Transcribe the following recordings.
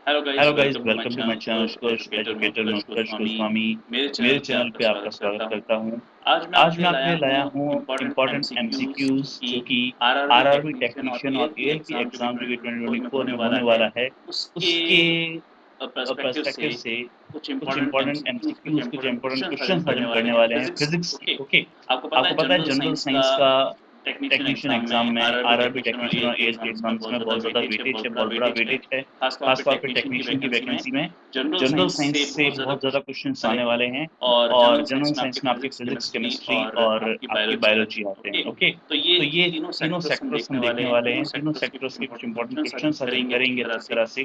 Hello guys, welcome to my welcome to my channel channel Utkarsh Utkarsh educator मैं educator, मैं उत्कर्ष उत्कर्ष गोस्वामी। गोस्वामी। मेरे channel मेरे पे चैनल आपका पे आपका स्वागत स्वागत करता हूँ। करता हूँ। आज मैं आज आपके लिए मैं आपके लाया लिए लाया हूँ हूँ इम्पोर्टेंट इम्पोर्टेंट एमसीक्यूज जो एमसीक्यूज, कि जो कि आरआरबी आरआरबी टेक्नीशियन और टेक्नीशियन और एएलपी एएलपी एग्जाम जो कि एग्जाम जो कि 2024 में 2024 होने में वाला होने है वाला है, उसके उसके पर्सपेक्टिव से पर्सपेक्टिव से कुछ कुछ इम्पोर्टेंट इम्पोर्टेंट एमसीक्यूज कुछ एमसीक्यूज, कुछ इम्पोर्टेंट इम्पोर्टेंट क्वेश्चन आज हम क्वेश्चंस आज करने हम वाले करने हैं वाले हैं फिजिक्स के। फिजिक्स के। ओके, ओके, आपको पता आपको है पता है जनरल जनरल साइंस का साइंस का टेक्नीशियन टेक्नीशियन एग्जाम एग्जाम में में आरआरबी आरआरबी टेक्नीशियन और टेक्नीशियन और एएलपी एएलपी एग्जाम्स में एग्जाम्स बहुत में ज़्यादा बहुत ज़्यादा वेटेज है, वेटेज बहुत है, बड़ा बहुत बड़ा वेटेज है। वेटेज है, खासतौर पे खासतौर पे टेक्नीशियन की टेक्नीशियन की वैकेंसी में वैकेंसी में। जनरल जनरल साइंस साइंस से से बहुत ज़्यादा बहुत ज़्यादा क्वेश्चंस वाले आने वाले हैं, और और जनरल साइंस जनरल में साइंस आपकी में आपकी फिजिक्स फिजिक्स, केमिस्ट्री केमिस्ट्री और और आपकी आपकी बायोलॉजी बायोलॉजी आती है। आते हैं। ओके, ओके, तो ये तो ये तीनों तीनों सेक्टर्स हम सेक्टर्स देखने हम वाले देखने हैं। वाले तीनों हैं। तीनों सेक्टर्स के कुछ सेक्टर्स के कुछ इंपॉर्टेंट इंपॉर्टेंट क्वेश्चंस आज हम क्वेश्चंस आज हम करेंगे अच्छी करेंगे तरह अच्छी से। तरह से।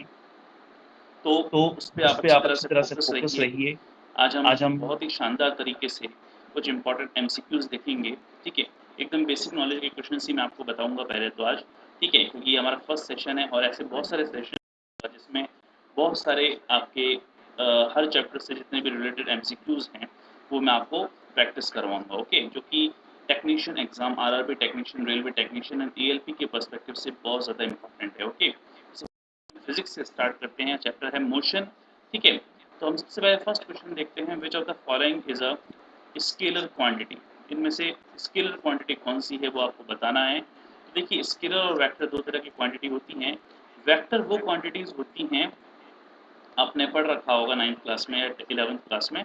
तो तो उस पर उस आप पे अच्छी आप तरह अच्छी से तरह से फोकस फोकस रहिए। रहिए। आज हम आज हम बहुत ही शानदार तरीके से कुछ इंपॉर्टेंट एमसीक्यूज देखेंगे। ठीक है, एकदम बेसिक नॉलेज के क्वेश्चन ही मैं आपको बताऊंगा पहले तो आज। ठीक है, क्योंकि ये हमारा फर्स्ट सेशन है और ऐसे बहुत सारे सेशन जिसमें बहुत सारे आपके हर चैप्टर से जितने भी रिलेटेड एमसीक्यूज हैं वो मैं आपको प्रैक्टिस करवाऊंगा। ओके, जो कि technician exam, RRB technician, railway technician and ALP के पर्सपेक्टिव से बहुत ज़्यादा इंपॉर्टेंट है। ओके, फिजिक्स से स्टार्ट करते हैं। चैप्टर है मोशन। ठीक है, तो हम सबसे पहले फर्स्ट क्वेश्चन देखते हैं, which of the following is a scalar quantity. इनमें से स्केलर क्वांटिटी कौन सी है वो आपको बताना है। तो देखिए, स्केलर और वेक्टर दो तरह की क्वांटिटी होती हैं। वेक्टर वो क्वांटिटीज होती हैं, आपने पढ़ रखा होगा 9th क्लास में या 11th क्लास में।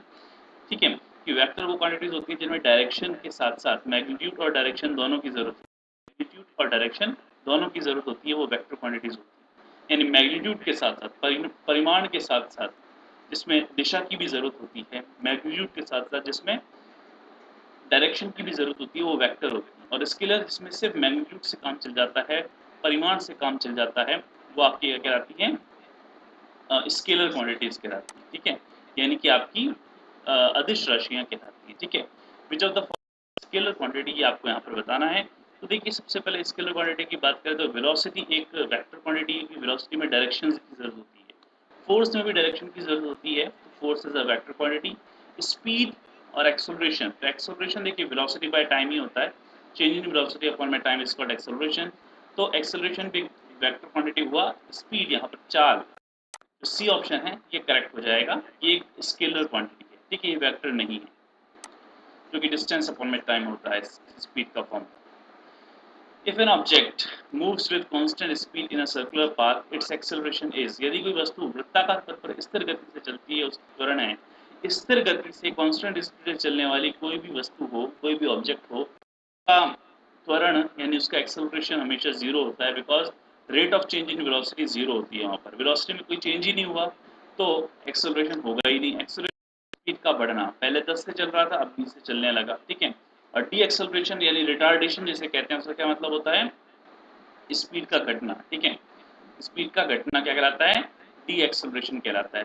ठीक है, कि वेक्टर वो क्वांटिटीज होती हैं जिनमें डायरेक्शन के साथ साथ मैग्नीट्यूड और डायरेक्शन दोनों की जरूरत होती है। मैग्नीट्यूड और डायरेक्शन दोनों की जरूरत होती है, वो वेक्टर क्वांटिटीज होती है। यानी मैग्नीट्यूड के साथ साथ, परिमाण के साथ साथ जिसमें दिशा की भी जरूरत होती है, मैग्नीट्यूड के साथ साथ जिसमें डायरेक्शन की भी जरूरत होती है, वो वेक्टर होती है। और स्केलर जिसमें सिर्फ मैग्नीट्यूड से काम चल जाता है, परिमाण से काम चल जाता है, वो आपकी क्या कहलाती है, स्केलर क्वांटिटीज कहलाती है। ठीक है, यानी कि आपकी अदिश राशियां कहलाती है। ठीक है, which of the scalar quantity ये आपको यहाँ पर बताना है। तो देखिए, सबसे पहले स्केलर क्वांटिटी की बात करें तो वेलोसिटी एक वेक्टर क्वांटिटी है कि वेलोसिटी में डायरेक्शन की जरूरत होती है, फोर्स में भी डायरेक्शन की जरूरत होती है, तो force is a vector quantity. Speed और एक्सेलरेशन, तो एक्सेलरेशन देखिए वेलोसिटी बाय टाइम ही होता है, चेंज इन वेलोसिटी अपॉन में टाइम इज कॉल्ड एक्सेलरेशन। तो एक्सेलरेशन भी वेक्टर क्वांटिटी हुआ। स्पीड यहाँ पर चाल, सी ऑप्शन है ये करेक्ट हो जाएगा, ये एक स्केलर क्वांटिटी है। ठीक है, ये वेक्टर नहीं है, जो कि डिस्टेंस अपॉन में टाइम होता है स्पीड का form. If an object moves with constant speed in a circular path, its acceleration is, यदि कोई वस्तु वृत्ताकार पथ पर स्थिर गति से चलती है, उसका त्वरण है। स्थिर गति से कांस्टेंट स्पीड से चलने वाली कोई भी वस्तु हो, कोई भी ऑब्जेक्ट हो, का त्वरण यानी उसका एक्सेलरेशन हमेशा जीरो होता है, because rate of change in velocity zero होती है। वहाँ पर वेलोसिटी में कोई चेंज ही नहीं हुआ तो एक्सेलरेशन होगा ही नहीं। एक्सेलरेशन स्पीड का बढ़ना, पहले 10 से चल रहा था, अब 20 से चलने लगा। ठीक है, और डी एक्सेलरेशन यानी रिटार्डेशन जिसे कहते हैं, उसका क्या मतलब होता है, स्पीड का घटना। ठीक है, स्पीड का घटना क्या कहलाता है, डी एक्सेलरेशन कहलाता है।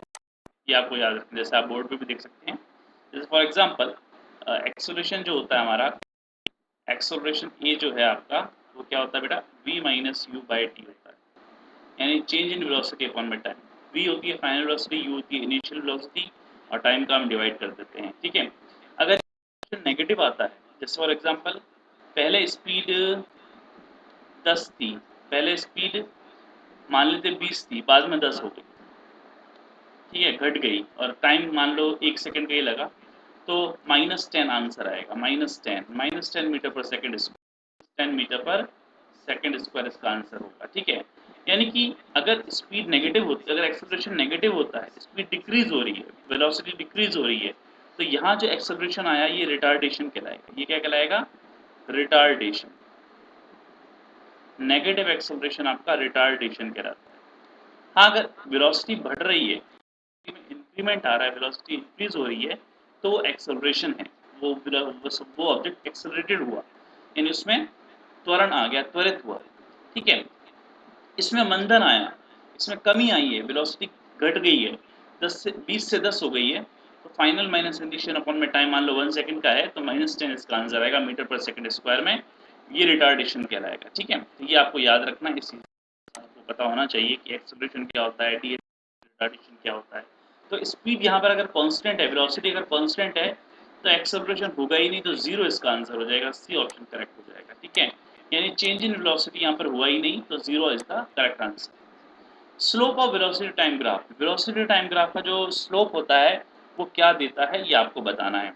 ये आपको याद रखना, जैसे आप बोर्ड पे भी देख सकते हैं। जैसे फॉर एग्जांपल एक्सेलरेशन जो होता है हमारा, एक्सेलरेशन ए जो है आपका, वो क्या होता है बेटा, v minus you by T होता है, यानी चेंज इन वेलोसिटी अपॉन में टाइम। v होती है फाइनल वेलोसिटी, u होती है इनिशियल वेलोसिटी, और टाइम का हम डिवाइड कर देते हैं। ठीक है, अगर नेगेटिव आता है, जैसे फॉर एग्जांपल पहले स्पीड 10 थी, पहले स्पीड मान लेते 20 थी, बाद में 10 हो गई। ठीक है, घट गई, और टाइम मान लो 1 सेकंड का ही लगा, तो -10 आंसर आएगा। -10 metre per second square, 10 metre per second square इसका आंसर होगा। ठीक है, यानी कि अगर स्पीड नेगेटिव होती है, अगर एक्सेलरेशन नेगेटिव होता है, स्पीड डिक्रीज हो रही है, वेलोसिटी डिक्रीज हो रही है, तो यहाँ जो एक्सेलरेशन आया ये रिटार्डेशन कहलाएगा। ये क्या कहलाएगा, रिटार्डेशन। नेगेटिव एक्सेलरेशन आपका रिटार्डेशन कहलाता है। हाँ, अगर वेलोसिटी बढ़ रही है, इंक्रीमेंट आ रहा है, वेलोसिटी इंक्रीज हो रही है, तो वो एक्सेलरेशन है, वो ऑब्जेक्ट एक्सेलरेटेड हुआ, यानी उसमें त्वरण आ गया, त्वरित हुआ। ठीक है, इसमें मंदन आया, इसमें कमी आई है, वेलोसिटी घट गई है, 20 से 10 हो गई है, तो फाइनल माइनस इनिशियल अपॉन में टाइम मान लो 1 सेकंड का है, तो -10 इसका आंसर आएगा मीटर पर सेकंड स्क्वायर में। ये रिटार्डेशन कहलाएगा। ठीक है, तो ये आपको याद रखना, इस चीज आपको पता होना चाहिए कि एक्सेलरेशन क्या होता है, डी रिटार्डेशन क्या होता है। तो स्पीड यहाँ पर अगर कांस्टेंट है, वेलोसिटी अगर कांस्टेंट है, तो एक्सेलरेशन होगा ही नहीं, तो जीरो इसका आंसर हो जाएगा, सी ऑप्शन करेक्ट हो जाएगा। ठीक है, यानी चेंज इन वेलोसिटी यहाँ पर हुआ ही नहीं, तो जीरो इसका correct answer. Slope of velocity time graph, velocity time graph का जो स्लोप होता है वो क्या देता है ये आपको बताना है।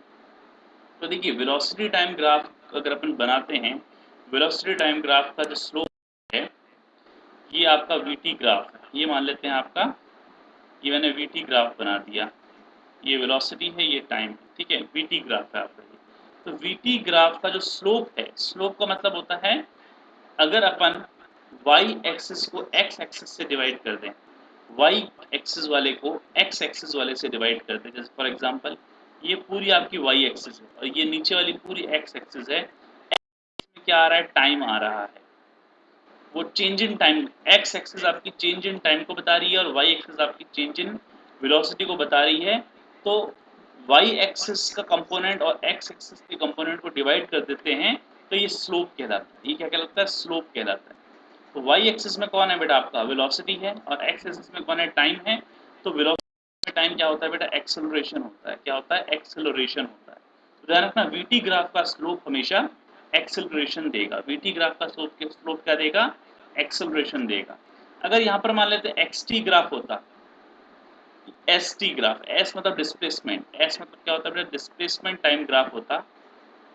तो देखिए वेलोसिटी टाइम ग्राफ अगर अपन बनाते हैं, वेलोसिटी टाइम ग्राफ का जो स्लोप है ये आपका वीटी ग्राफ है, ये मान लेते हैं आपका, ये मैंने वीटी ग्राफ बना दिया, ये वेलोसिटी है ये टाइम है, ठीक है, वीटी ग्राफ है आपका ये। तो वीटी ग्राफ का जो स्लोप है, स्लोप का मतलब होता है अगर अपन y एक्सिस को x एक्सिस से डिवाइड कर दें, y एक्सिस वाले को x एक्सिस वाले से डिवाइड कर दें, जैसे फॉर एग्जांपल ये पूरी आपकी y एक्सिस है और ये नीचे वाली पूरी x एक्सिस है, इसमें क्या आ रहा है, टाइम आ रहा है, वो change in time, x axis आपकी चेंज इन टाइम को बता रही है और y एक्सिस आपकी चेंज इन वेलोसिटी को बता रही है। तो y एक्सिस का कंपोनेंट और x एक्सिस के कंपोनेंट को डिवाइड कर देते हैं तो ये स्लोप कहलाता है। ये क्या कहलाता है, स्लोप कहलाता है। तो y एक्सिस में कौन है बेटा, आपका वेलोसिटी है, और x एक्सिस में कौन है, टाइम है। तो वेलोसिटी में टाइम क्या होता है बेटा, एक्सेलरेशन होता है। क्या होता है, एक्सेलरेशन होता है। तो ध्यान रखना vt ग्राफ का स्लोप हमेशा एक्सेलरेशन देगा, vt ग्राफ का स्लोप क्या देगा, एक्सेलरेशन देगा। अगर यहाँ पर मान लेते xt ग्राफ होता, st ग्राफ, s मतलब डिस्प्लेसमेंट, s मतलब क्या होता है बेटा, डिस्प्लेसमेंट टाइम ग्राफ होता।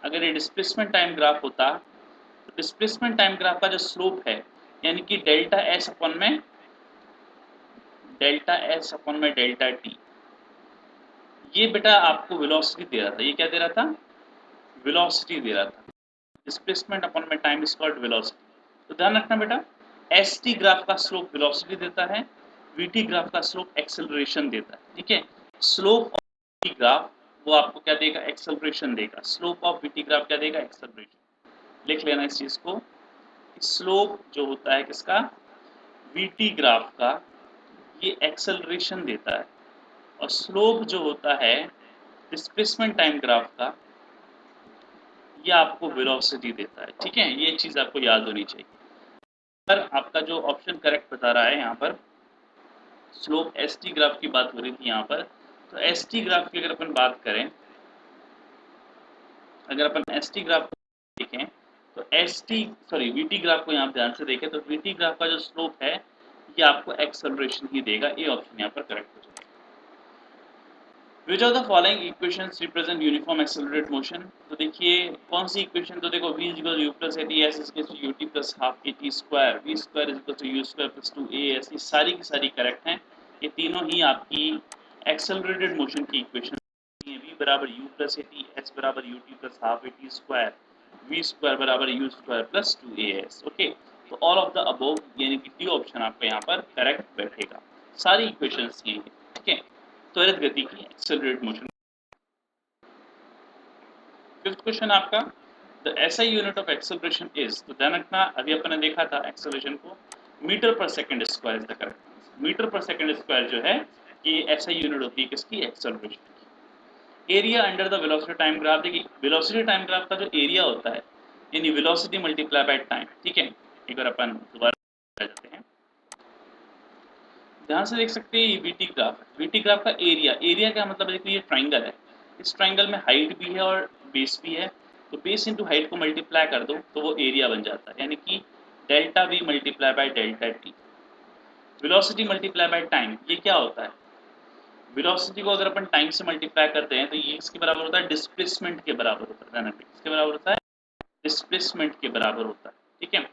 अगर ये डिस्प्लेसमेंट टाइम ग्राफ होता तो डिस्प्लेसमेंट टाइम ग्राफ का जो स्लोप है यानी कि डेल्टा एस अपॉन में डेल्टा टी, ये बेटा आपको वेलोसिटी दे रहा था। ये क्या दे रहा था, वेलोसिटी दे रहा था। डिस्प्लेसमेंट अपॉन में टाइम इज कॉल्ड वेलोसिटी। तो ध्यान रखना बेटा, एस टी ग्राफ का स्लोप वेलोसिटी देता है, वी टी ग्राफ का स्लोप एक्सेलरेशन देता है। ठीक है, स्लोप ऑफ वी ग्राफ वो आपको क्या देगा, एक्सेलरेशन देगा। Slope of we T graph क्या देगा, एक्सेलरेशन। लिख लेना इस चीज को, स्लोप जो होता है किसका, वी टी ग्राफ का, ये एक्सेलरेशन देता है, और स्लोप जो होता है डिस्प्लेसमेंट टाइम ग्राफ का, ये आपको वेलोसिटी देता है। ठीक है, ये चीज़ आपको याद होनी चाहिए। पर आपका जो ऑप्शन करेक्ट बता रहा है यहाँ पर, स्लोप एस टी ग्राफ की बात हो रही थी यहाँ पर। तो एस टी ग्राफ की अगर अपन बात करें, अगर अपन एस टी ग्राफ को देखें तो S T sorry we T graph को यहाँ ध्यान से देखें तो वी टी ग्राफ का जो स्लोप है ये आपको एक्सेलरेशन ही देगा। ये ऑप्शन यहाँ पर करेक्ट हो जाएगा। Which of the following equations represent uniform accelerated motion? तो देखिए कौन सी इक्वेशन, तो देखो v equal u plus A T S equal to ut plus half A T square, V square equal to u square plus 2as, ये सारी की सारी correct हैं। ये तीनों ही आपकी एक्सेलरेटेड मोशन की इक्वेशन है। v बराबर u plus A T, s बराबर ut plus half A T square, v square बराबर u square plus 2as। Okay, तो ऑल ऑफ द अबव यानी कि डी ऑप्शन आपका यहाँ पर करेक्ट बैठेगा। सारी इक्वेशंस ये हैं। ठीक है, त्वरित गति की एक्सेलरेटेड मोशन। फिफ्थ क्वेश्चन आपका, the SI unit of acceleration is, तो ध्यान रखना अभी अपन ने देखा था एक्सेलरेशन को, metre per second square is the correct. Metre per second square जो है ये एसआई यूनिट होती है किसकी, एक्सेलरेशन की। Area under the velocity time graph, देखिए वेलोसिटी टाइम ग्राफ का जो एरिया होता है यानी वेलोसिटी मल्टीप्लाई बाय टाइम। ठीक है, एक बार अपन दोबारा जाते हैं, ध्यान से देख सकते हैं ये वीटी ग्राफ है। वीटी ग्राफ का एरिया, एरिया क्या मतलब है, देखिए ये ट्राइंगल है, इस ट्राइंगल में हाइट भी है और बेस भी है, तो बेस इंटू हाइट को मल्टीप्लाई कर दो तो वो एरिया बन जाता है, यानी कि delta we multiply by delta T. Velocity multiply by time, ये क्या होता है, वेलोसिटी को अगर अपन टाइम से मल्टीप्लाई करते हैं तो ये इसके बराबर होता है डिस्प्लेसमेंट के बराबर होता है। ध्यान रखिए इसके बराबर होता है डिस्प्लेसमेंट के बराबर होता है। ठीक है,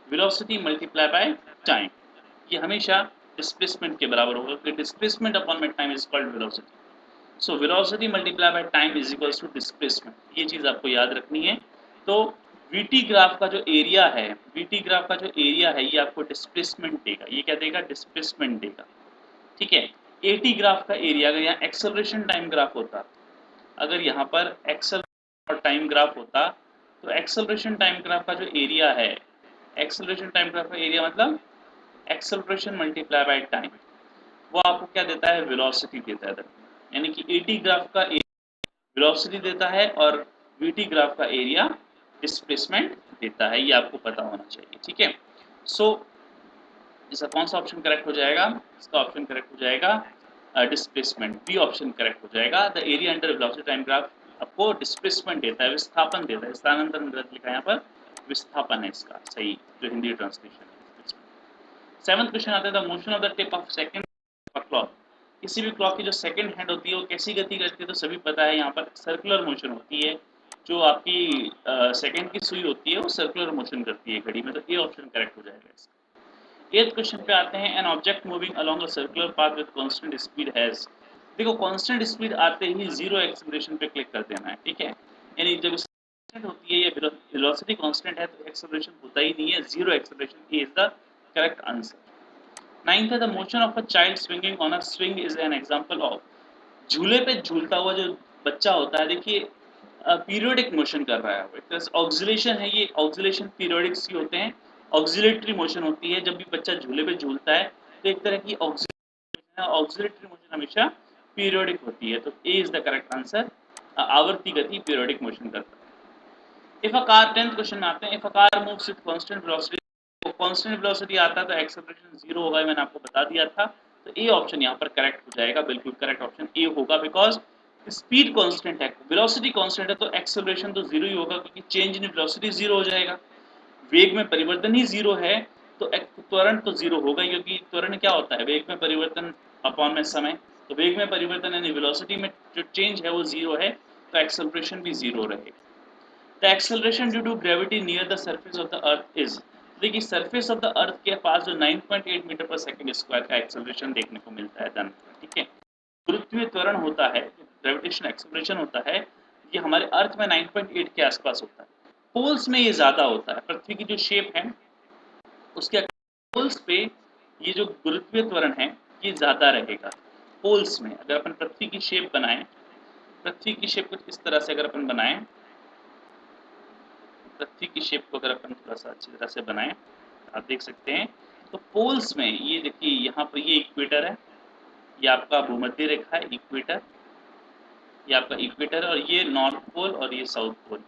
वेलोसिटी मल्टीप्लाई बाय टाइम ये हमेशा डिस्प्लेसमेंट के बराबर होगा, क्योंकि डिस्प्लेसमेंट अपॉन में time is called velocity. So velocity multiply by time is equals to displacement, ये चीज़ आपको याद रखनी है। तो वीटी ग्राफ का जो एरिया है, वीटी ग्राफ का जो एरिया है ये आपको डिस्प्लेसमेंट देगा। ये क्या देगा, डिस्प्लेसमेंट देगा। ठीक है, एटी ग्राफ का एरिया, अगर यहाँ एक्सेलरेशन टाइम ग्राफ होता, अगर यहाँ पर एक्सेलरेशन और टाइम ग्राफ होता तो एक्सेलरेशन टाइम ग्राफ का जो एरिया है, एक्सेलरेशन टाइम ग्राफ का एरिया मतलब एक्सेलरेशन मल्टीप्लाई बाय टाइम, वो आपको क्या देता है, वेलोसिटी देता है। यानी कि एटी ग्राफ का वेलोसिटी देता है और वीटी ग्राफ का एरिया डिस्प्लेसमेंट देता है, ये आपको पता होना चाहिए। ठीक है, सो इसका कौन सा ऑप्शन करेक्ट हो जाएगा, इसका ऑप्शन करेक्ट हो जाएगा डिस्प्लेसमेंट, बी ऑप्शन करेक्ट हो जाएगा। The area under velocity time graph आपको डिस्प्लेसमेंट देता है, विस्थापन देता है, स्थानांतरण गलत लिखा है यहाँ पर, विस्थापन है इसका सही जो हिंदी ट्रांसलेशन है। 7th क्वेश्चन आता है the motion of the tip of second clock. किसी भी क्लॉक की जो सेकंड हैंड होती है वो कैसी गति करती है, तो सभी पता है यहाँ पर सर्कुलर मोशन होती है। जो आपकी सेकंड की सुई होती है वो सर्कुलर मोशन करती है घड़ी में, तो ये ऑप्शन करेक्ट हो जाएगा इसका। 8th क्वेश्चन पे आते हैं an object moving along a circular path with constant speed has. देखो कांस्टेंट स्पीड आते ही जीरो एक्सेलरेशन पे क्लिक कर देना है, ठीक है। यानी जब कांस्टेंट होती है या वेलोसिटी कांस्टेंट है तो एक्सेलरेशन होता ही नहीं है, zero acceleration is the correct answer. 9th है the motion of a child swinging on a swing is an example of. झूले पे झूलता हुआ जो बच्चा होता है, देखिए पीरियोडिक मोशन कर रहा है, एक तरह से ऑक्सिलेशन है, ये ऑक्सिलेशन पीरियोडिक्स ही होते हैं, ऑक्सिलेटरी मोशन होती है। जब भी बच्चा झूले पे झूलता है तो एक तरह की ऑक्सिलेटरी मोशन हमेशा पीरियोडिक होती है, तो ए इज द करेक्ट आंसर। आवर्ती गति पीरियोडिक मोशन करता है। If a car 10th question में आते हैं, if a car moves with constant velocity, तो कांस्टेंट वेलोसिटी आता है तो एक्सेलरेशन जीरो होगा, मैंने आपको बता दिया था। तो ए ऑप्शन यहाँ पर करेक्ट हो जाएगा, बिल्कुल करेक्ट ऑप्शन ए होगा, बिकॉज स्पीड कांस्टेंट है, वेलोसिटी कांस्टेंट है, तो एक्सेलरेशन तो जीरो ही होगा क्योंकि चेंज इन वेलोसिटी जीरो हो जाएगा। वेग में परिवर्तन ही जीरो है तो त्वरण तो जीरो होगा ही, क्योंकि त्वरण क्या होता है, वेग में परिवर्तन अपॉन में समय, तो वेग में परिवर्तन यानी वेलोसिटी में जो चेंज है वो जीरो है, तो एक्सेलरेशन भी जीरो रहेगा। The acceleration due to gravity near the surface of the earth is. देखिए सरफेस ऑफ द अर्थ के पास जो 9.8 मीटर पर सेकंड स्क्वायर का एक्सेलरेशन देखने को मिलता है धन, ठीक है। गुरुत्वीय त्वरण होता है, ग्रेविटेशन एक्सेलरेशन होता है, ये हमारे अर्थ में 9.8 के आसपास होता है। पोल्स में ये ज़्यादा होता है, पृथ्वी की जो शेप है उसके पोल्स पे ये जो गुरुत्वीय त्वरण है ये ज़्यादा रहेगा। पोल्स में अगर अपन पृथ्वी की शेप बनाएं, पृथ्वी की शेप कुछ इस तरह से अगर अपन बनाएं, पृथ्वी की शेप को अगर अपन थोड़ा सा अच्छी तरह से बनाएं, आप देख सकते हैं, तो पोल्स में ये देखिए यहाँ पर ये इक्वेटर है, ये आपका भूमध्य रेखा है इक्वेटर, ये आपका इक्वेटर और ये नॉर्थ पोल और ये साउथ पोल।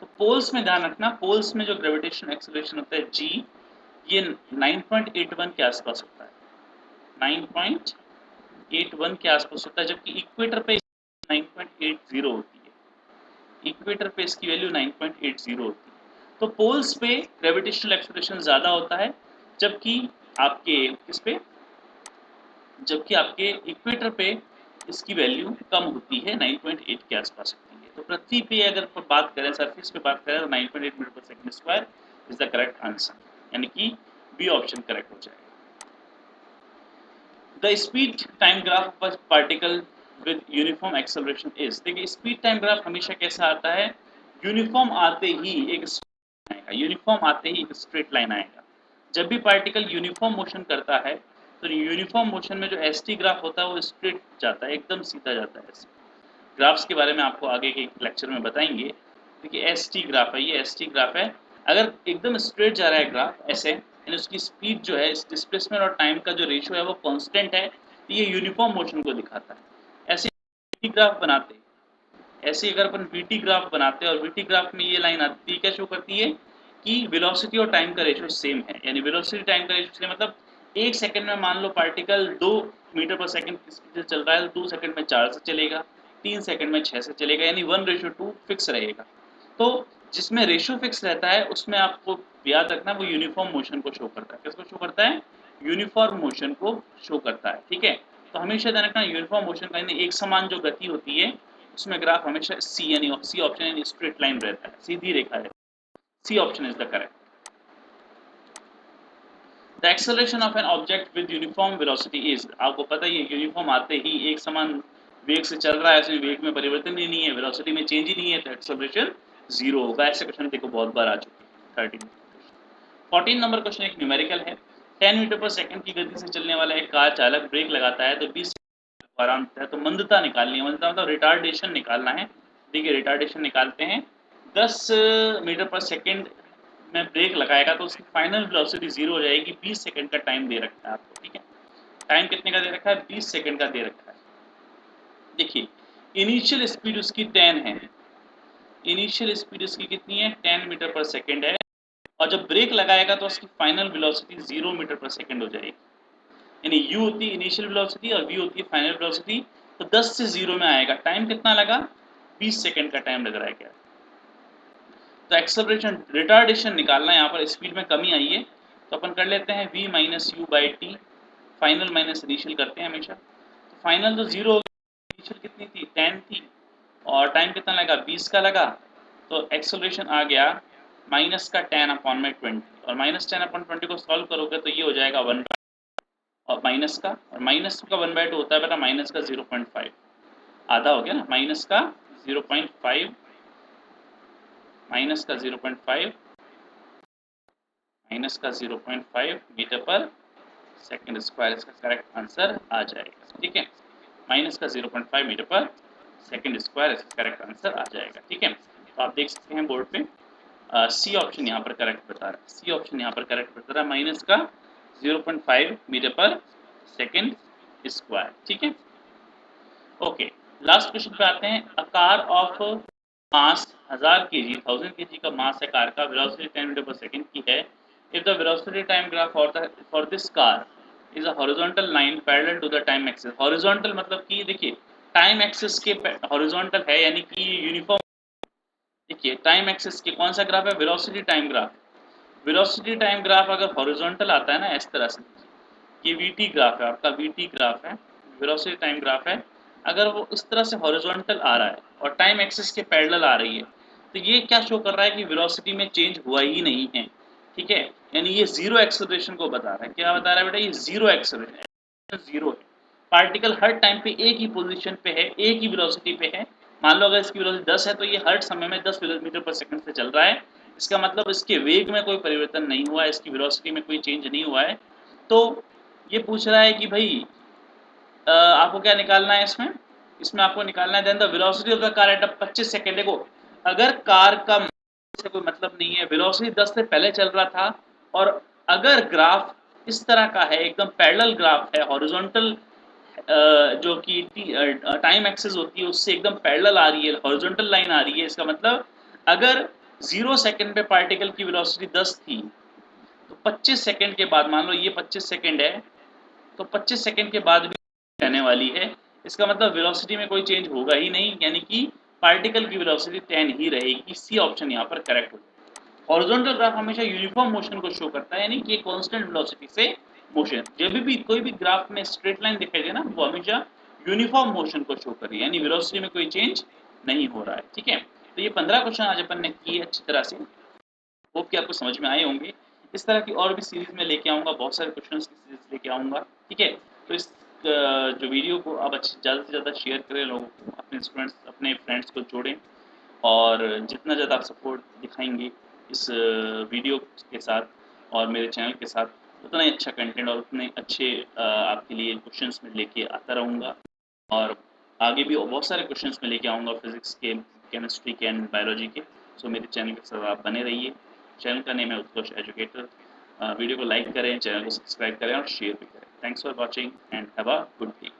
तो पोल्स में ध्यान रखना, पोल्स में जो ग्रेविटेशन एक्सेलरेशन होता है जी, ये 9.81 के आसपास होता है, 9.81 के आसपास होता है, जबकि इक्वेटर पे 9.80 होती है, इक्वेटर पे इसकी वैल्यू 9.80 होती है। तो पोल्स पे ग्रेविटेशनल एक्सेलरेशन ज़्यादा होता है, जबकि आपके किस पे, जबकि आपके इक्वेटर पे इसकी वैल्यू कम होती है, 9.8 के आसपास होती है। तो पृथ्वी पे अगर बात करें, सरफेस पे बात करें तो 9.8 metre per second square is the correct answer, यानी कि बी ऑप्शन करेक्ट हो जाएगा। The speed time graph of particle with uniform acceleration is. देखिए स्पीड टाइम ग्राफ हमेशा कैसा आता है, यूनिफॉर्म आते ही एक आएगा, यूनिफॉर्म आते ही एक स्ट्रेट लाइन आएगा। जब भी पार्टिकल यूनिफॉर्म मोशन करता है तो यूनिफॉर्म मोशन में जो एसटी ग्राफ होता है वो स्ट्रेट जाता है, एकदम सीधा जाता है। ग्राफ्स के बारे में आपको आगे के लेक्चर में बताएंगे। देखिए एसटी ग्राफ है, ये एसटी ग्राफ है, अगर एकदम स्ट्रेट जा रहा है ग्राफ ऐसे, यानी उसकी स्पीड जो है, इस डिस्प्लेसमेंट और टाइम का जो रेशियो है वो कांस्टेंट है, तो ये यूनिफॉर्म मोशन को दिखाता है। ऐसे वीटी ग्राफ बनाते, ऐसे अगर अपन वीटी ग्राफ बनाते हैं और वीटी ग्राफ में ये लाइन आती है, क्या शो करती है कि वेलोसिटी और टाइम का रेशियो सेम है, यानी वेलोसिटी टाइम का रेशियो सेम, मतलब 1 सेकंड में मान लो पार्टिकल 2 मीटर पर सेकंड की स्पीड से चल रहा है, तो 2 सेकंड में 4 से चलेगा, 3 सेकंड में 6 से चलेगा, यानी 1:2 फिक्स रहेगा। तो जिसमें रेशियो फिक्स रहता है उसमें आपको याद रखना वो यूनिफॉर्म मोशन को शो करता है। किसको शो करता है, यूनिफॉर्म मोशन को शो करता है, ठीक है। तो हमेशा ध्यान रखना यूनिफॉर्म मोशन का यानी एक समान जो गति होती है उसमें ग्राफ हमेशा सी यानी सी ऑप्शन यानी स्ट्रेट लाइन रहता है, सीधी रेखा है, C option is the correct. The acceleration of an object with uniform velocity is. आपको पता ही है यूनिफॉर्म आते ही एक समान वेग से चल रहा है, इसमें वेग में परिवर्तन ही नहीं है, वेलोसिटी में चेंज ही नहीं है, तो एक्सेलरेशन जीरो होगा। ऐसे क्वेश्चन देखो बहुत बार आ चुके हैं। 14 नंबर क्वेश्चन एक न्यूमेरिकल है। 10 मीटर पर सेकंड की गति से चलने वाला एक कार चालक ब्रेक लगाता है तो 20 आराम है, तो मंदता निकालनी है, मंदता मतलब रिटार्डेशन निकालना है। देखिए रिटार्डेशन निकालते हैं, 10 मीटर पर सेकंड में ब्रेक लगाएगा तो उसकी फाइनल वेलोसिटी जीरो हो जाएगी। 20 सेकंड का टाइम दे रखा है आपको, ठीक है। टाइम कितने का दे रखा है, 20 सेकंड का दे रखा है। देखिए इनिशियल स्पीड उसकी 10 है, इनिशियल स्पीड उसकी कितनी है, 10 मीटर पर सेकंड है, और जब ब्रेक लगाएगा तो उसकी final velocity 0 metre per second हो जाएगी। यानी u होती है इनिशियल वेलोसिटी और v होती है फाइनल वेलोसिटी, तो 10 से 0 में आएगा। टाइम कितना लगा, 20 सेकंड का टाइम लग रहा है क्या। तो एक्सेलरेशन रिटार्डेशन निकालना है, यहाँ पर स्पीड में कमी आई है तो अपन कर लेते हैं v minus you by T, final minus initial करते हैं हमेशा। तो फाइनल तो 0 हो गया, इनिशियल कितनी थी 10 थी, और टाइम कितना लगा 20 का लगा, तो एक्सेलरेशन आ गया माइनस का 10/20, और माइनस 10/20 को सॉल्व करोगे तो ये हो जाएगा 1 और माइनस का 1/2 होता है बेटा माइनस का 0.5, आधा हो गया ना, माइनस का 0.5 माइनस का 0.5 मीटर पर सेकंड स्क्वायर इसका करेक्ट आंसर आ जाएगा। ठीक है, माइनस का 0.5 मीटर पर सेकंड स्क्वायर इसका करेक्ट आंसर आ जाएगा। ठीक है, तो आप देख सकते हैं बोर्ड पे सी ऑप्शन यहाँ पर करेक्ट बता रहा है, सी ऑप्शन यहाँ पर करेक्ट बता रहा है, माइनस का 0.5 मीटर पर सेकंड स्क्वायर। ठीक है, ओके, लास्ट क्वेश्चन पे आते हैं। A car of mass 1000 kg 1000 kg का मास है कार का, वेलोसिटी 10 मीटर पर सेकंड की है। If the velocity time graph for this car is a horizontal line parallel to the time axis. Horizontal मतलब कि देखिए टाइम एक्सिस के horizontal है, यानी कि यूनिफॉर्म। देखिए टाइम एक्सिस के कौन सा ग्राफ है, velocity time graph. Velocity time graph अगर हॉरिजॉन्टल आता है ना इस तरह से, ये वीटी ग्राफ है आपका, वीटी ग्राफ है, वेलोसिटी टाइम ग्राफ है, अगर वो इस तरह से हॉरिजॉन्टल आ रहा है और टाइम एक्सिस के पैरेलल आ रही है, तो ये क्या शो कर रहा है कि वेलोसिटी में चेंज हुआ ही नहीं है। ठीक है, यानी ये जीरो एक्सेलरेशन को बता रहा है। क्या बता रहा है बेटा, ये जीरो एक्सेलरेशन, जीरो है। पार्टिकल हर टाइम पे एक ही पोजीशन पे है, एक ही वेलोसिटी पे है। मान लो अगर इसकी वेलोसिटी 10 है तो ये हर समय में 10 मीटर पर सेकंड से चल रहा है। इसका मतलब इसके वेग में कोई परिवर्तन नहीं हुआ है, इसकी वेलोसिटी में कोई चेंज नहीं हुआ है। तो ये पूछ रहा है कि भाई आपको क्या निकालना है इसमें, इसमें आपको निकालना है then the velocity of the car at 25 second. देखो अगर कार का से कोई मतलब नहीं है, वेलोसिटी 10 से पहले चल रहा था, और अगर ग्राफ इस तरह का है, एकदम पैरेलल ग्राफ है, हॉरिजॉन्टल जो कि टाइम एक्सिस होती है उससे एकदम पैरेलल आ रही है, हॉरिजॉन्टल लाइन आ रही है, इसका मतलब अगर 0 सेकंड पे पार्टिकल की वेलोसिटी 10 थी, तो 25 सेकंड के बाद, मान लो ये 25 सेकंड है, तो 25 सेकंड के बाद भी रहने वाली है। इसका मतलब वेलोसिटी में कोई चेंज होगा ही नहीं, यानी कि पार्टिकल की वेलोसिटी 10 ही रहेगी। सी ऑप्शन यहाँ पर करेक्ट होगा। हॉरिजॉन्टल ग्राफ हमेशा यूनिफॉर्म मोशन को शो करता है, यानी कि कांस्टेंट वेलोसिटी से मोशन। जब भी कोई भी ग्राफ में स्ट्रेट लाइन दिखाई दे ना, वो हमेशा यूनिफॉर्म मोशन को शो कर रही है, यानी वेलोसिटी में कोई चेंज नहीं हो रहा है। ठीक है, तो ये 15 क्वेश्चन आज अपन ने किए अच्छी तरह से, होप कि आपको समझ में आए होंगे। इस तरह की और भी सीरीज़ में लेके आऊँगा, बहुत सारे क्वेश्चंस की सीरीज़ लेके आऊँगा। ठीक है, तो इस जो वीडियो को आप ज़्यादा से ज़्यादा शेयर करें लोगों को, अपने स्टूडेंट्स अपने फ्रेंड्स को जोड़ें, और जितना ज़्यादा आप सपोर्ट दिखाएंगे इस वीडियो के साथ और मेरे चैनल के साथ, उतना ही अच्छा कंटेंट और उतने अच्छे आपके लिए क्वेश्चंस में लेके आता रहूँगा। और आगे भी बहुत सारे क्वेश्चंस में लेके आऊँगा, फिजिक्स के, केमिस्ट्री के एंड बायोलॉजी के। सो मेरे चैनल के साथ आप बने रहिए। चैनल का नेम है उत्कर्ष एजुकेटर। वीडियो को लाइक करें, चैनल को सब्सक्राइब करें और शेयर भी करें। Thanks for watching and have a good day.